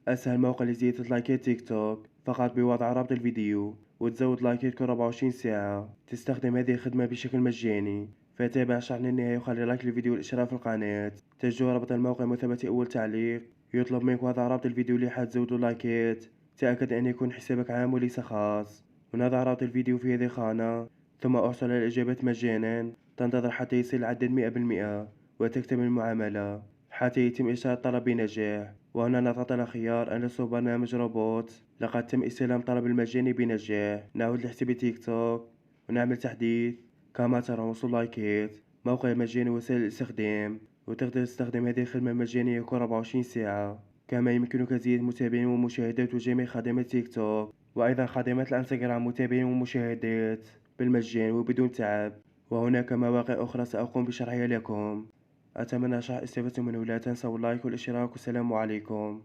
أسهل موقع لزيادة لايكات تيك توك فقط بوضع رابط الفيديو وتزود لايكات كل 24 ساعة. تستخدم هذه الخدمة بشكل مجاني، فتابع شرح للنهاية وخلي لايك للفيديو والاشتراك في القناة. تجد رابط الموقع مثبت أول تعليق. يطلب منك وضع رابط الفيديو اللي حتزوده لايكات. تأكد أن يكون حسابك عام وليس خاص، ونضع رابط الفيديو في هذه الخانة. ثم احصل على الإجابات مجانا. تنتظر حتى يصل العدد 100% وتكتمل المعاملة حتى يتم إرسال الطلب بنجاح. وهنا نضغط على خيار أن يصل برنامج روبوت. لقد تم استلام طلب المجاني بنجاح. نعود لحساب تيك توك ونعمل تحديث. كما ترى وصول لايكات. موقع مجاني وسهل الاستخدام، وتقدر تستخدم هذه الخدمة المجانية كل 24 ساعة. كما يمكنك زيادة متابعين ومشاهدات وجميع خدمات تيك توك، وأيضا خدمات الانستغرام متابعين ومشاهدات بالمجان وبدون تعب. وهناك مواقع أخرى سأقوم بشرحها لكم. أتمنى شرح استفدتم منه. لا تنسوا اللايك والاشتراك والسلام عليكم.